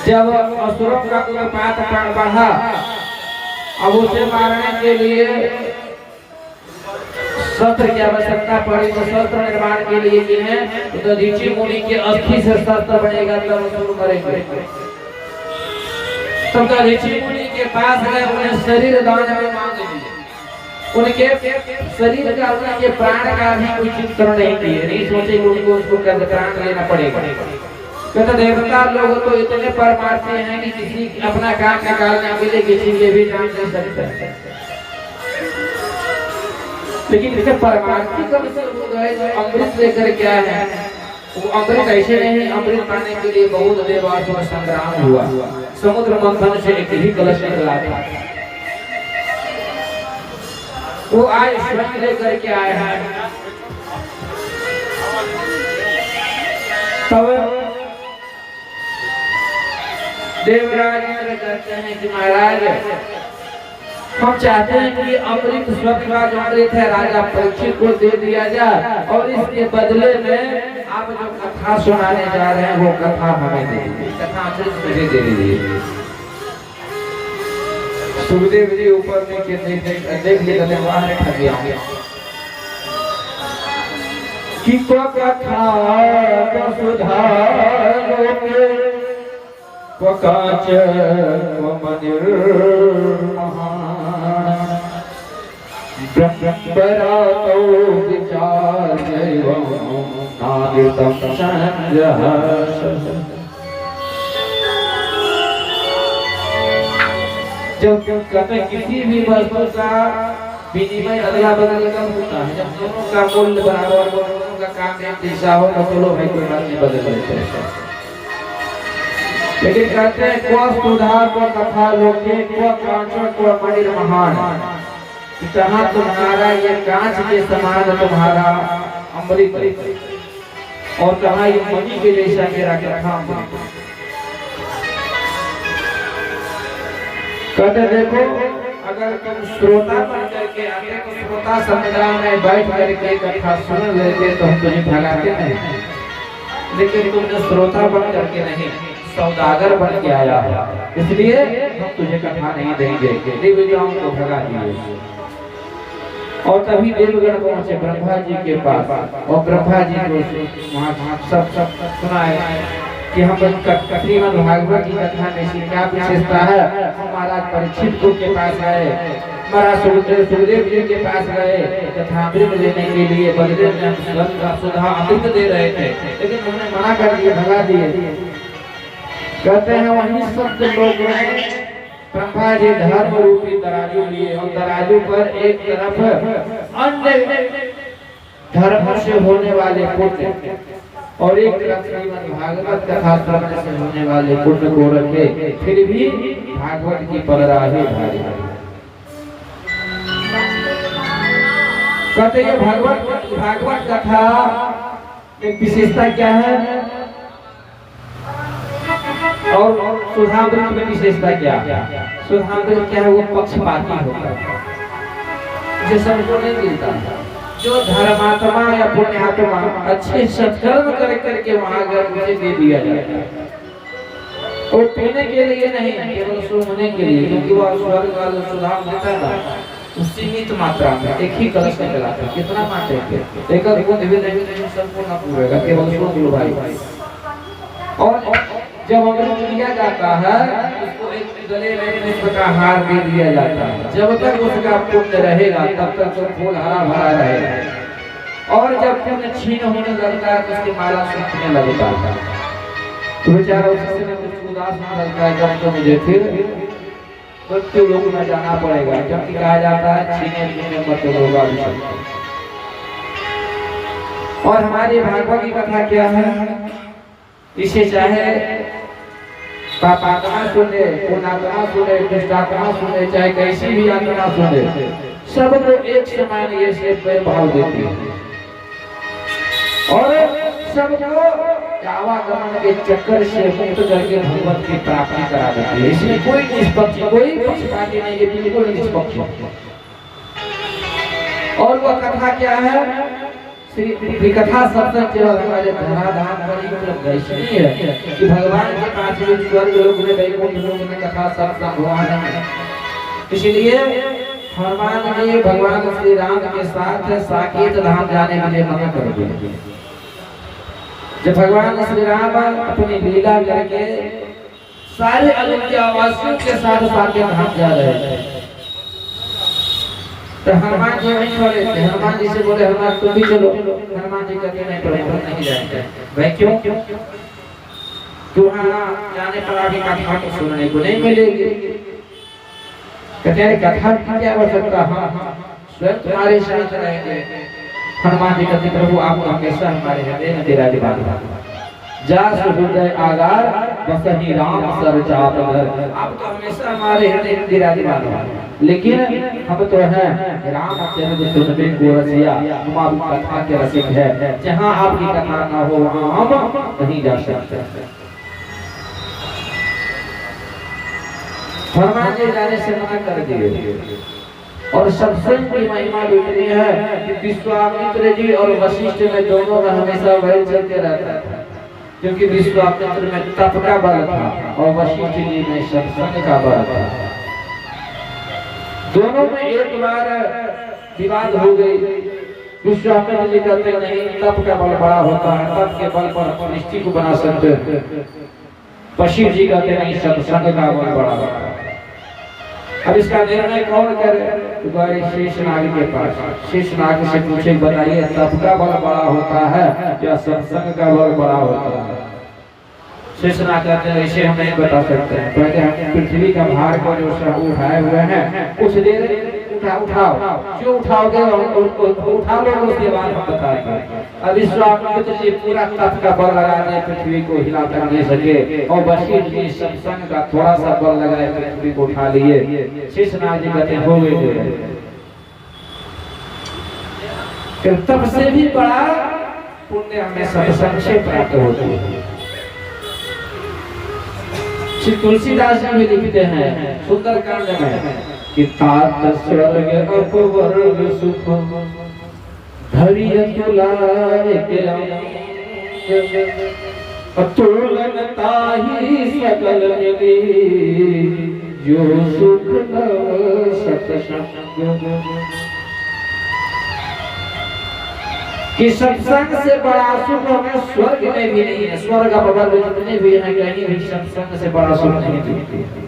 जब असुरों का उत्पात बढ़ा, अब उसे मारने के लिए शस्त्र की आवश्यकता पड़ी, तो शस्त्र निर्माण के लिए जिन्हें तो ऋषि मुनि के अस्थि से शस्त्र बनेगा तब असुर मरेंगे। तब तो ऋषि मुनि के पास गए, उन्हें शरीर दान में मांग लिए, उनके शरीर का उनके प्राण का भी कोई चिंतन नहीं किए, नहीं सोचे कि उनको उसको प्राण लेना पड़ेगा। कहते देवता लोग तो इतने परमार्थी हैं कि किसी अपना काम निकालने के लिए किसी के भी जान दे सकते हैं, लेकिन इसके परमार्थी कब से हो गए जो अमृत लेकर के आए हैं। वो अमृत ऐसे नहीं, अमृत पाने के लिए बहुत देवासुर संग्राम हुआ, समुद्र मंथन से एक ही कलश निकला था, वो आज स्वयं लेकर के आए हैं। तब देवराज इंद्र कहते हैं कि महाराज हम चाहते हैं कि अमृत स्वर्ग का जो अमृत है राजा परीक्षित को दे दिया जाए, और इसके बदले में आप जो कथा सुनाने जा रहे हैं वो कथा हमें दे दीजिए, कथा अमृत मुझे दे दीजिए। सुखदेव जी ऊपर नीचे देख लिए, बाहर खा गया कि कथा सुधारोगे पकाच मनिर ब्रह्मरातो विचार नादितम संजह। जब कहते किसी भी वस्तु का विनिमय अदला बदल कम होता है, जब दोनों का मूल्य बराबर हो, दोनों का काम एक दिशा हो, तो चलो भाई कोई बात नहीं, बदल लेते हैं। लेकिन कहते हैं को सुधार को कथा लोके को कांचन को मणिर महान, जहाँ तुम्हारा ये कांच के समान तुम्हारा अमृत और कहाँ ये मणि के जैसा मेरा कथा अमृत। कहते देखो अगर तुम श्रोता बन करके आगे तो श्रोता समुदाय में बैठ करके कथा सुन लेते तो हम तुझे भगाते नहीं, लेकिन तुमने श्रोता बन करके नहीं सौदागर बन के आया है, इसलिए हम तुझे कथा नहीं देंगे, देवताओं को भगा दिए। और तभी देवगण पहुंचे ब्रह्मा जी के पास, और ब्रह्मा जी को वहाँ सब सुनाए कि हम श्रीमद् भागवत की कथा में क्या विशेषता है। हमारा परीक्षित गुरु के पास गए, महाराज सुखदेव जी के पास गए तथा अमृत लेने के लिए बलदेव ने सुधा अमृत दे रहे थे, लेकिन उन्होंने मना कर दिया, भगा दिए। कहते हैं वहीं सब लोग ब्रह्मा जी धर्म रूपी तराजू लिए और तराजू पर एक तरफ अन्य धर्म से होने वाले पुण्य और एक तरफ श्रीमद् भागवत कथा श्रवण से होने वाले पुण्य को रखे, फिर भी भागवत की पलराही भारी। कहते हैं भागवत कथा एक विशेषता क्या है और सुधामृत में विशेषता क्या है। सुधामृत क्या है, वो पक्षपाती होता है, जो सबको नहीं मिलता। जो धर्मात्मा या पुण्यात्मा अच्छे सत्कर्म कर करके महागर्भ से दे दिया जाता है, और पीने के लिए नहीं, केवल सुनने के लिए, क्योंकि वह स्वर्ग वाला सुधामृत है ना, सीमित मात्रा में एक ही कलश में चलाता है। कितना बांटेंगे, एक बूंद भी नहीं, सबको ना पूरेगा, केवल सुन लो भाई। और जब अमृत लिया जाता है उसको एक गले में पुष्प का हार दे दिया जाता है। जब तक उसका पुण्य रहेगा तब तक तो फूल हरा भरा रहेगा, और जब पुण्य छीन होने लगता है तो उसकी माला सूखने लगता है। तो बेचारा उससे कुछ उदास होने लगता है, जब तो मुझे फिर मृत्यु लोक में जाना पड़ेगा, जबकि कहा जाता है छीने मृत्यु लोक। और हमारी भागवत की कथा क्या है, इसे चाहे पापात्मा सुने, पुण्यात्मा सुने, दुष्टात्मा सुने, चाहे कैसी भी आत्मा सुने, सबको एक समान ये से भाव देती है और सबको आवागमन के चक्कर से मुक्त करके भगवत की प्राप्ति करा देती है। इसमें कोई निष्पक्ष, कोई पक्षपाती नहीं है, बिल्कुल निष्पक्ष। और वह कथा क्या है, श्री कथा सत्संग केवल हमारे धराधाम पर ही उपलब्ध है कि भगवान के पास भी स्वर्ग लोक में, वैकुंठ लोक में कथा सत्संग हुआ है। इसलिए हनुमान जी भगवान श्री राम के साथ साकेत धाम जाने के लिए मना कर दिया। जब भगवान श्री राम अपनी लीला करके सारे अयोध्या वासियों के साथ साकेत धाम जा रहे थे, तो हनुमान जी वहीं खड़े थे। हनुमान जी से बोले, हनुमान तुम भी चलो। हनुमान जी कहते नहीं, पर हम नहीं जाएंगे। भाई क्यों? वहाँ जाने पर आगे कथा को सुनने को नहीं मिलेगी। कहते हैं कथा की क्या आवश्यकता, हाँ स्वयं तुम्हारे साथ रहेंगे। हनुमान जी कहते प्रभु आप हमेशा हमारे हृदय में विराजमान, जा हृदय आगार बसहि राम सर चाप घर। आप तो हमेशा हमारे हृदय में विराजमान, लेकिन हम तो हैं रामचंद्र सुनबे को रसिया, हम आपकी कथा के रसिक है। जहाँ आपकी कथा ना हो वहाँ हम नहीं जा सकते। हनुमान जी जाने से मना कर दिए। और सत्संग की महिमा इतनी है कि विश्वामित्र जी और वशिष्ठ में दोनों में हमेशा वैर चलते रहता था, क्योंकि विश्वामित्र में तप का बल था और वशिष्ठ जी में सत्संग का बल था। दोनों में एक बार विवाद हो गई। विश्वामित्र जी कहते नहीं, तप का बल बड़ा होता है, तप के बल पर सृष्टि को बना सकते। वशिष्ठ जी कहते नहीं, सत्संग का बल बड़ा होता है। अब इसका निर्णय कौन करे, तो गए शेषनाग के पास। शेषनाग से पूछे, बताइए तप का बल बड़ा होता है या सत्संग का बल बड़ा होता है? शेषनाग कहते हैं ऐसे हम नहीं बता सकते हैं, पहले हम पृथ्वी का भार को जो सब उठाए हुए हैं कुछ देर उठाओ, जो उठाओगे उठा लो, उसके बाद हम बताएंगे। अब विश्वामित्र जी पूरा तप का बल लगा दे, पृथ्वी को हिला कर नहीं सके, और वशिष्ठ जी सत्संग का थोड़ा सा बल लगाए, पृथ्वी को उठा लिए। शेषनाग जी कहते हो गए। तप से भी बड़ा पुण्य हमें सत्संग से प्राप्त होती है। श्री तुलसीदास जी भी लिखते हैं सुंदरकांड में कि तात स्वर्ग अपवर्ग सुख धैर्य तुलाए के अतुलन ताहि सकल मिली जो सुख नव सत्संग। कि सत्संग से बड़ा सुख हमें स्वर्ग में भी नहीं है। स्वर्ग अपर जितने भी हैं कहीं भी सत्संग से बड़ा सुख नहीं मिलती है।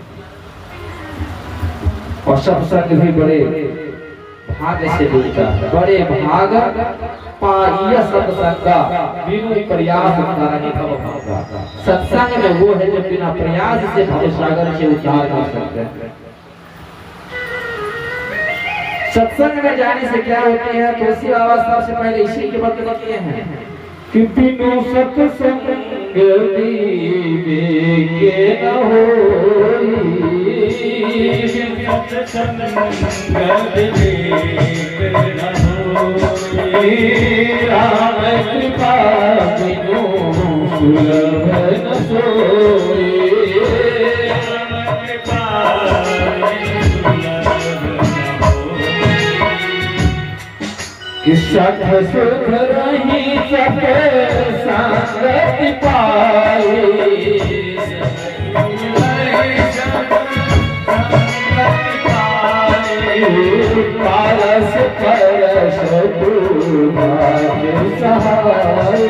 और सत्संग भी बड़े भाग्य से मिलता है। बड़े भाग पाइय सत्संगा बिनु प्रयास उद्धारणी भव भागा। सत्संग में वो है जो बिना प्रयास से भव सागर से उद्धार कर सकते हैं। सत्संग में जाने से क्या होती है? तुलसी बाबा सबसे पहले इसी के बात करते हैं कि बिनु सत्संग दीवे के न होई, सत्संग दीवे न होई, राम कृपा बिनु सुलभ न सोई, राम कृपा कि सठ सुख रही सब संगति पाई, पारस परस दुर्भाग्य सहाय।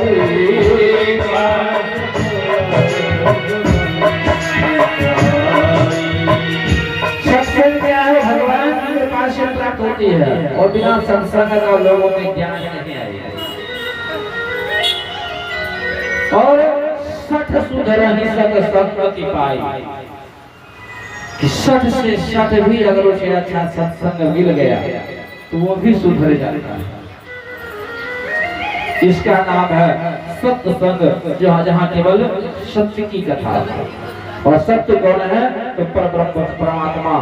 सत्संग क्या है? भगवान की कृपा से प्राप्त होती है और बिना सत्संग का लोगों में ज्ञान नहीं आएगा। और सठ सुधरहि सत संगति पाई, कि सठ से सठ भी अगर उसे अच्छा सत्संग मिल गया तो वो भी सुधर जाता है। इसका नाम है सत्संग, जहाँ जहाँ केवल सत्य की कथा है। और सत्य कौन है? तो परब्रह्म परमात्मा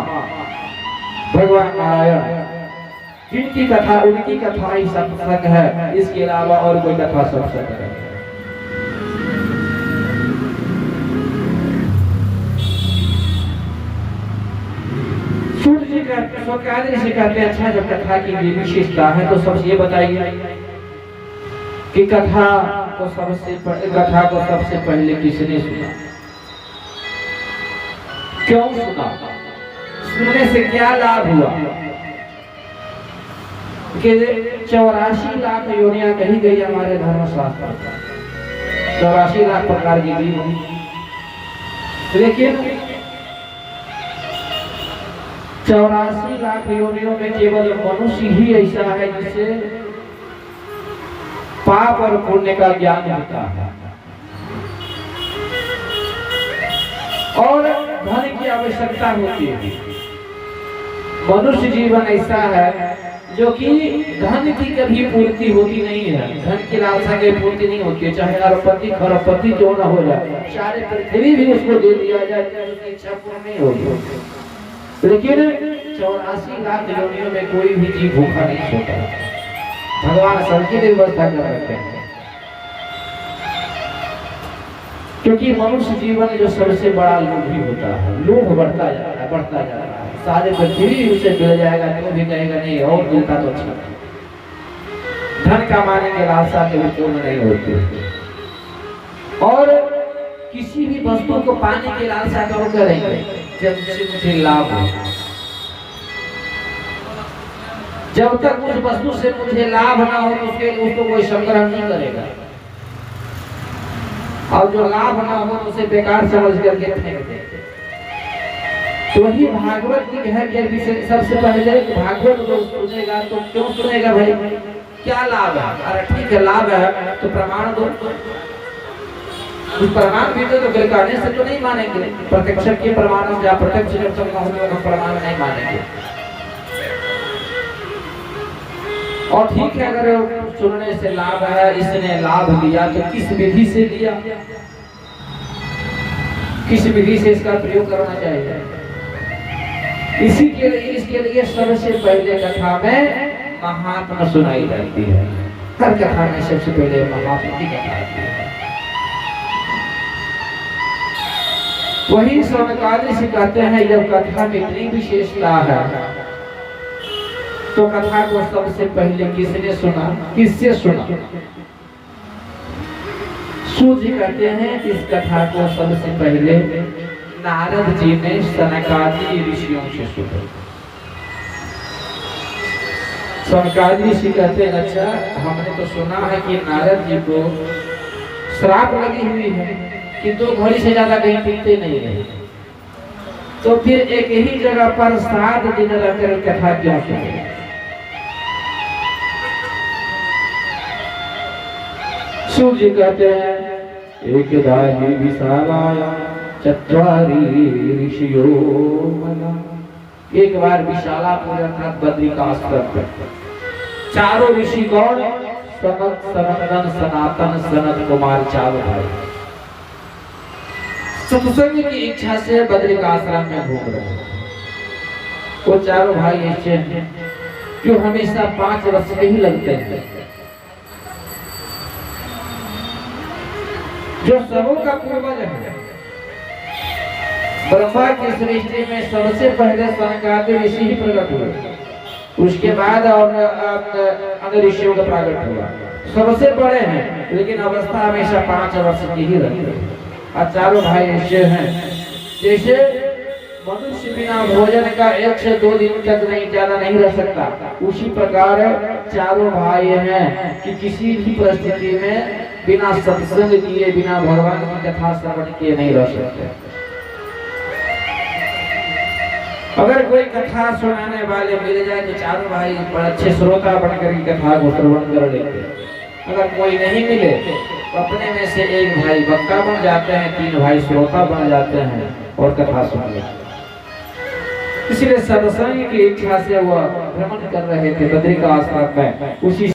भगवान नारायण, जिनकी कथा उनकी कथा ही सत्संग है। इसके अलावा और कोई कथा सत्संग है? सूर्य जी कहते हैं अच्छा जब कथा की विशेषता है तो सबसे ये बताइए कि कथा को सबसे पहले किसने सुना, क्यों सुना, सुनने से क्या लाभ हुआ? कि 84 लाख योनियां कही गई हमारे धर्मशास्त्र, 84 लाख प्रकार की भी, लेकिन 84 लाख योनियों में केवल मनुष्य ही ऐसा है जिसे पाप और पुण्य का ज्ञान होता है और धन की आवश्यकता होती है। मनुष्य जीवन ऐसा है जो कि धन की कभी पूर्ति होती नहीं है, धन की लालसा की पूर्ति नहीं होती है। चाहे अरबपति खरबपति क्यों न हो जाए, सारे पृथ्वी भी उसको दे दिया जाए, उसकी इच्छा पूर्ण नहीं होगी। लेकिन 84 लाख योनियों में कोई भी जीव भूखा नहीं सोता। भगवान सबकी व्यवस्था कर रखे हैं, क्योंकि मनुष्य जीवन जो सबसे बड़ा लोभी होता है। लोभ बढ़ता जा रहा है, बढ़ता जा रहा है। सारे पृथ्वी उसे मिल जाएगा तो भी कहेगा नहीं और मिलता तो अच्छा। धन कमाने के लालसा के पूर्ण नहीं होते और किसी भी वस्तु को पाने की लालसा करो करेंगे जब मुझे लाभ हो। जब तक उस वस्तु से मुझे लाभ ना हो उसको कोई संग्रह नहीं करेगा, और जो लाभ ना हो उसे बेकार समझ करके फेंक देते। तो वही भागवत की है कि सबसे पहले भागवत को सुनेगा तो क्यों सुनेगा भाई, क्या लाभ है? अरे ठीक है लाभ है तो प्रमाण दो। कुछ प्रमाण भी तो कहने से तो नहीं मानेंगे, प्रत्यक्ष के प्रमाण या प्रत्यक्ष जब तक का प्रमाण नहीं मानेंगे। और ठीक है अगर सुनने से लाभ है, इसने लाभ दिया तो किस विधि से दिया, किस विधि से इसका प्रयोग करना चाहिए। इसके लिए सबसे पहले कथा में महात्मा सुनाई जाती है। हर कथा में सबसे पहले महात्मा की कथा आती है। वही समकालीन से कहते हैं जब कथा में इतनी विशेषता है तो कथा को सबसे पहले किसने सुना, किससे सुना? सूत जी कहते हैं इस कथा को सबसे पहले नारद जी ने सनकादि ऋषियों से सुना। सनकादिक ऋषि कहते हैं, अच्छा हमने तो सुना है कि नारद जी को श्राप लगी हुई है कि 2 घड़ी से ज्यादा कहीं टिकते नहीं रहे, तो फिर एक ही जगह पर 7 दिन रहकर कथा क्यों सुने? शिव जी कहते हैं एकदा हि विशालाया चत्वारि ऋषियो मना। एक बार विशालापुर अर्थात बद्रिकाश्रम पर 4 ऋषि गण सनत सनंदन सनातन सनत कुमार 4 भाई सत्संग की इच्छा से बद्रिकाश्रम में घूम रहे हैं। वो 4 भाई ऐसे हैं जो हमेशा 5 वर्ष के ही लगते हैं, जो सबों का पूर्वज है। ब्रह्मा की सृष्टि में सबसे पहले सनकादिक ऋषि ही प्रकट हुए, उसके बाद और अन्य ऋषियों का प्रकट हुआ। सबसे बड़े हैं लेकिन अवस्था हमेशा 5 वर्ष की ही रहती है। और 4 भाई ऐसे हैं जैसे मनुष्य बिना भोजन का 1 से 2 दिन तक नहीं ज्यादा नहीं रह सकता, उसी प्रकार 4 भाई हैं कि किसी भी परिस्थिति में बिना सत्संग किए बिना भगवान की कथा श्रवण किए नहीं रह सकते। अगर कोई कथा सुनाने वाले मिल जाए तो 4 भाई बड़े अच्छे श्रोता बनकर की कथा को श्रवण कर लेते। अगर कोई नहीं मिले तो अपने में से एक भाई वक्ता बन जाते हैं, 3 भाई श्रोता बन जाते हैं और कथा सुन लेते हैं। इसलिए सत्संग की इच्छा से वह भ्रमण कर रहे थे बद्रिकाश्रम में। उसी